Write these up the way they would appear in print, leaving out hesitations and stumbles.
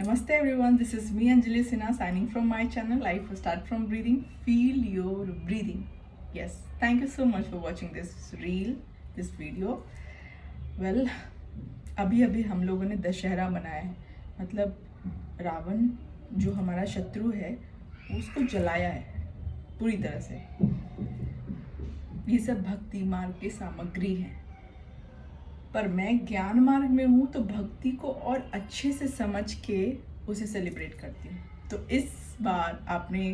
Namaste everyone, this is me Anjali Sinha signing from my channel Life Start From Breathing. Feel your breathing. Yes, thank you so much for watching this video. Well, अभी हम लोगों ने दशहरा मनाया है। मतलब रावण जो हमारा शत्रु है उसको जलाया है पूरी तरह से। ये सब भक्ति मार्ग की सामग्री है, पर मैं ज्ञान मार्ग में हूँ तो भक्ति को और अच्छे से समझ के उसे सेलिब्रेट करती हूँ। तो इस बार आपने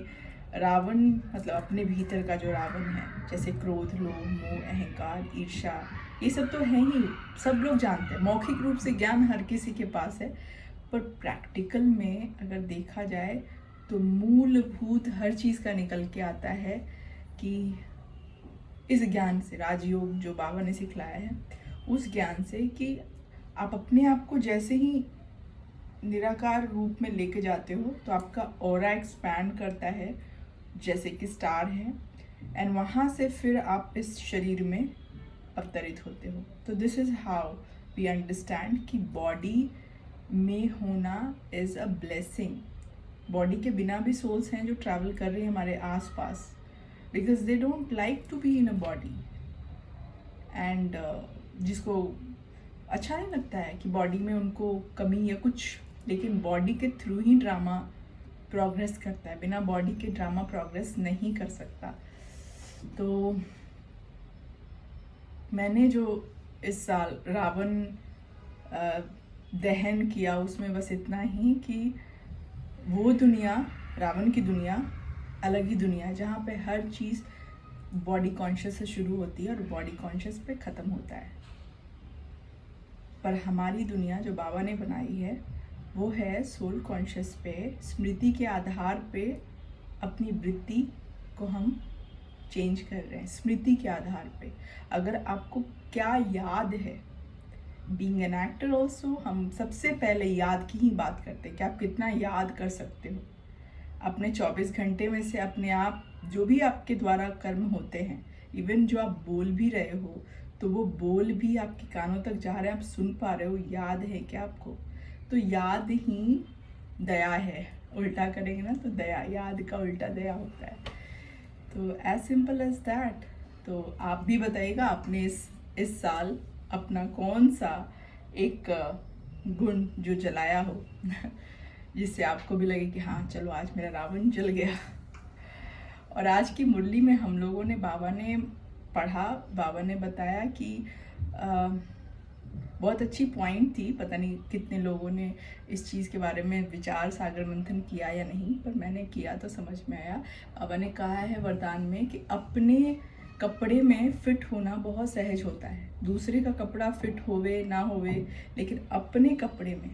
रावण मतलब अपने भीतर का जो रावण है, जैसे क्रोध, लोभ, मोह, अहंकार, ईर्ष्या, ये सब तो है ही, सब लोग जानते हैं। मौखिक रूप से ज्ञान हर किसी के पास है, पर प्रैक्टिकल में अगर देखा जाए तो मूलभूत हर चीज़ का निकल के आता है कि इस ज्ञान से, राजयोग जो बाबा ने सिखलाया है, उस ज्ञान से कि आप अपने आप को जैसे ही निराकार रूप में लेके जाते हो तो आपका ऑरा एक्सपैंड करता है, जैसे कि स्टार है, एंड वहाँ से फिर आप इस शरीर में अवतरित होते हो। तो this is how we understand कि बॉडी में होना इज़ अ ब्लेसिंग। बॉडी के बिना भी सोल्स हैं जो ट्रैवल कर रहे हैं हमारे आसपास, because they don't like to be in a body, and जिसको अच्छा नहीं लगता है कि बॉडी में उनको कमी या कुछ, लेकिन बॉडी के थ्रू ही ड्रामा प्रोग्रेस करता है। बिना बॉडी के ड्रामा प्रोग्रेस नहीं कर सकता। तो मैंने जो इस साल रावण दहन किया उसमें बस इतना ही कि वो दुनिया, रावण की दुनिया अलग ही दुनिया है, जहाँ पे हर चीज़ बॉडी कॉन्शियस से शुरू होती है और बॉडी कॉन्शियस पे ख़त्म होता है। पर हमारी दुनिया जो बाबा ने बनाई है वो है सोल कॉन्शियस पे, स्मृति के आधार पे अपनी वृत्ति को हम चेंज कर रहे हैं। स्मृति के आधार पे अगर आपको क्या याद है, बीइंग एन एक्टर ऑल्सो हम सबसे पहले याद की ही बात करते हैं कि आप कितना याद कर सकते हो। अपने 24 घंटे में से अपने आप जो भी आपके द्वारा कर्म होते हैं, इवन जो आप बोल भी रहे हो तो वो बोल भी आपके कानों तक जा रहे हैं, आप सुन पा रहे हो, याद है क्या आपको? तो याद ही दया है। उल्टा करेंगे ना तो दया, याद का उल्टा दया होता है। तो एज सिंपल एज दैट। तो आप भी बताइएगा आपने इस साल अपना कौन सा एक गुण जो जलाया हो जिससे आपको भी लगे कि हाँ चलो आज मेरा रावण जल गया। और आज की मुरली में हम लोगों ने, बाबा ने पढ़ा, बाबा ने बताया कि बहुत अच्छी पॉइंट थी। पता नहीं कितने लोगों ने इस चीज़ के बारे में विचार सागर मंथन किया या नहीं, पर मैंने किया तो समझ में आया। बाबा ने कहा है वरदान में कि अपने कपड़े में फिट होना बहुत सहज होता है। दूसरे का कपड़ा फिट होवे ना होवे, लेकिन अपने कपड़े में।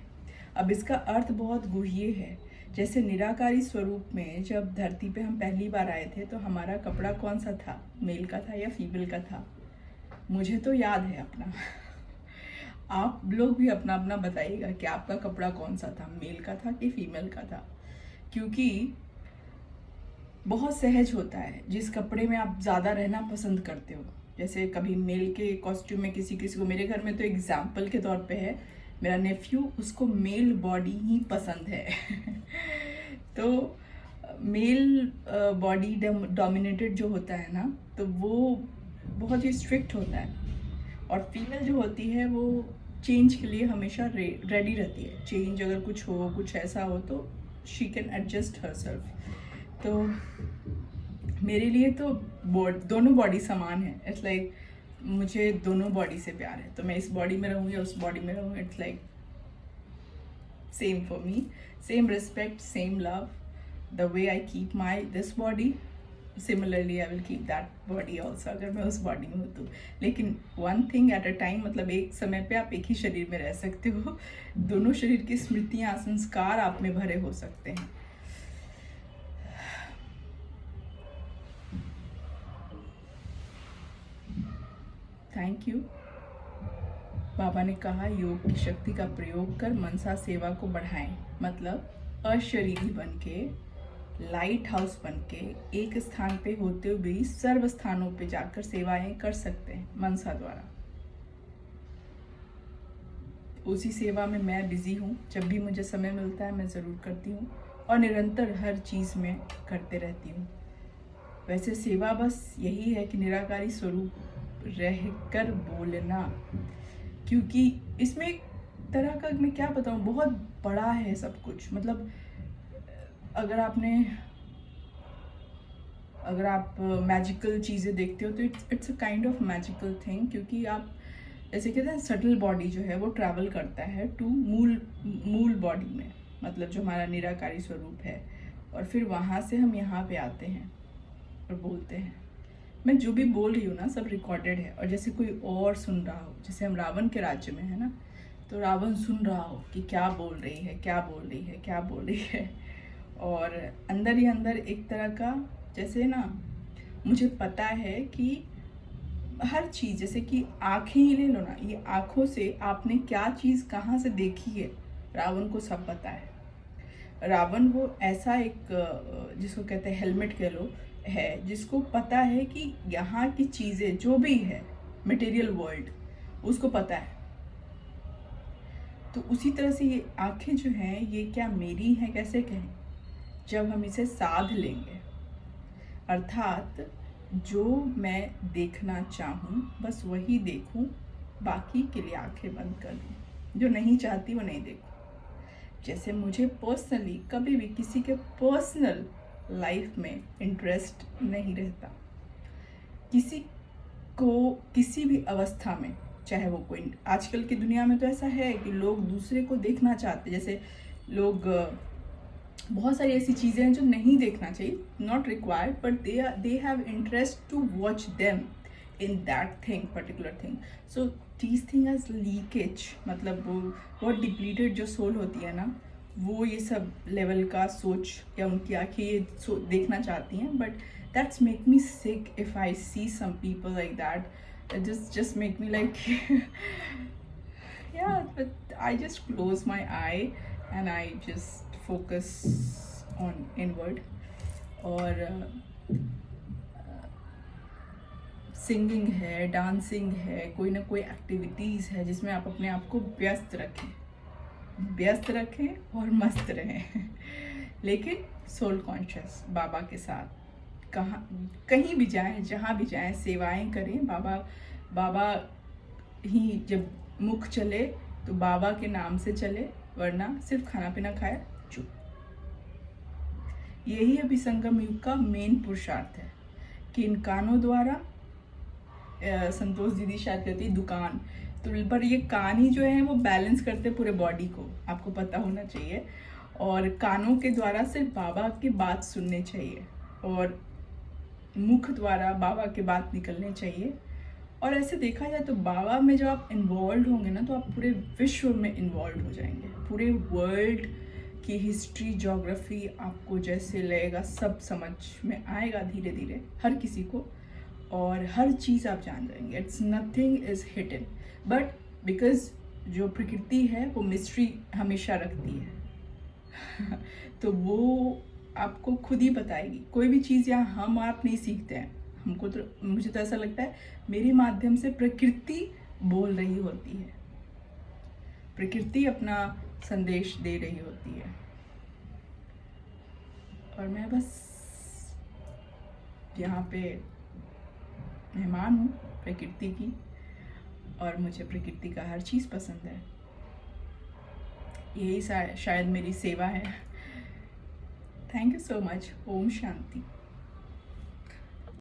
अब इसका अर्थ बहुत गुह्य है। जैसे निराकारी स्वरूप में जब धरती पे हम पहली बार आए थे तो हमारा कपड़ा कौन सा था, मेल का था या फीमेल का था? मुझे तो याद है अपना। आप लोग भी अपना अपना बताइएगा कि आपका कपड़ा कौन सा था, मेल का था कि फीमेल का था? क्योंकि बहुत सहज होता है जिस कपड़े में आप ज़्यादा रहना पसंद करते हो। जैसे कभी मेल के कॉस्ट्यूम में किसी किसी को, मेरे घर में तो एग्जाम्पल के तौर पे है, मेरा नेफ्यू, उसको मेल बॉडी ही पसंद है तो मेल बॉडी डोमिनेटेड जो होता है ना, तो वो बहुत ही स्ट्रिक्ट होता है, और फीमेल जो होती है वो चेंज के लिए हमेशा रेडी रहती है। चेंज अगर कुछ हो, कुछ ऐसा हो तो शी कैन एडजस्ट हरसेल्फ। तो मेरे लिए तो दोनों बॉडी समान है। इट्स लाइक मुझे दोनों बॉडी से प्यार है, तो मैं इस बॉडी में रहूँ या उस बॉडी में रहूँ, it's like same for me. Same respect, same love. The way I keep my this body, similarly I will keep that body also, अगर मैं उस बॉडी में हूँ तो। लेकिन one thing at a time, मतलब एक समय पे आप एक ही शरीर में रह सकते हो। दोनों शरीर की स्मृतियाँ, संस्कार आप में भरे हो सकते हैं। Thank you. बाबा ने कहा योग की शक्ति का प्रयोग कर मनसा सेवा को बढ़ाएं। मतलब अशरीरी बन के, लाइट हाउस बन के, एक स्थान पे होते हुए भी सर्व स्थानों पे जाकर सेवाएं कर सकते हैं मनसा द्वारा। उसी सेवा में मैं बिज़ी हूँ। जब भी मुझे समय मिलता है मैं ज़रूर करती हूँ और निरंतर हर चीज़ में करते रहती हूँ। वैसे सेवा बस यही है कि निराकारी स्वरूप रहकर बोलना, क्योंकि इसमें एक तरह का मैं क्या बताऊँ, बहुत बड़ा है सब कुछ। मतलब अगर आप मैजिकल चीज़ें देखते हो तो it's a kind of magical thing, क्योंकि आप जैसे कहते हैं सटल बॉडी जो है वो ट्रैवल करता है टू मूल बॉडी में, मतलब जो हमारा निराकारी स्वरूप है, और फिर वहाँ से हम यहाँ पे आते हैं और बोलते हैं। मैं जो भी बोल रही हूँ ना सब रिकॉर्डेड है, और जैसे कोई और सुन रहा हो, जैसे हम रावण के राज्य में है ना, तो रावण सुन रहा हो कि क्या बोल रही है, क्या बोल रही है, क्या बोल रही है, और अंदर ही अंदर एक तरह का जैसे ना मुझे पता है कि हर चीज़, जैसे कि आँखें ही ले लो ना, ये आँखों से आपने क्या चीज़ कहाँ से देखी है, रावण को सब पता है। रावण वो ऐसा एक जिसको कहते हैं हेलमेट कह लो है, जिसको पता है कि यहाँ की चीज़ें जो भी है मटेरियल वर्ल्ड उसको पता है। तो उसी तरह से ये आँखें जो हैं ये क्या मेरी हैं कैसे कहें, जब हम इसे साध लेंगे, अर्थात जो मैं देखना चाहूँ बस वही देखूँ, बाकी के लिए आंखें बंद कर दूँ, जो नहीं चाहती वो नहीं देखूँ। जैसे मुझे पर्सनली कभी भी किसी के पर्सनल लाइफ में इंटरेस्ट नहीं रहता, किसी को किसी भी अवस्था में, चाहे वो कोई, आजकल की दुनिया में तो ऐसा है कि लोग दूसरे को देखना चाहते, जैसे लोग बहुत सारी ऐसी चीज़ें हैं जो नहीं देखना चाहिए, not required, but they have interest to watch them in that thing, particular thing. So these thing as leakage, मतलब वो बहुत डिप्लीटेड जो सोल होती है ना, वो ये सब लेवल का सोच या उनकी आँखें ये देखना चाहती हैं, but that's make me sick if I see some people like that, just make me like yeah, but I just close my eye and I just focus on inward, और सिंगिंग है, डांसिंग है, कोई ना कोई activities है जिसमें आप अपने आप को व्यस्त रखें और मस्त रहें लेकिन सोल कॉन्शियस बाबा के साथ, कहीं भी जाएं, जहाँ भी जाएं, सेवाएं करें। बाबा ही जब मुख चले तो बाबा के नाम से चले, वरना सिर्फ खाना पीना खाए चुप। यही अभी संगम युग का मेन पुरुषार्थ है कि इन कानों द्वारा, संतोष दीदी शायद कहती है दुकान, तो पर ये कान ही जो है वो बैलेंस करते पूरे बॉडी को, आपको पता होना चाहिए। और कानों के द्वारा सिर्फ बाबा की बात सुननी चाहिए, और मुख द्वारा बाबा की बात निकलनी चाहिए। और ऐसे देखा जाए तो बाबा में जब आप इन्वॉल्व होंगे ना, तो आप पूरे विश्व में इन्वॉल्व हो जाएंगे। पूरे वर्ल्ड की हिस्ट्री, ज्योग्राफी आपको जैसे लगेगा सब समझ में आएगा धीरे धीरे हर किसी को, और हर चीज़ आप जान जाएंगे। It's nothing is hidden, but because जो प्रकृति है वो मिस्ट्री हमेशा रखती है तो वो आपको खुद ही बताएगी। कोई भी चीज़ यहाँ हम आप नहीं सीखते हैं, हमको तो, मुझे तो ऐसा लगता है मेरे माध्यम से प्रकृति बोल रही होती है, प्रकृति अपना संदेश दे रही होती है, और मैं बस यहाँ पे मेहमान हूँ प्रकृति की, और मुझे प्रकृति का हर चीज़ पसंद है। यही शायद मेरी सेवा है। Thank you so much. ओम शांति।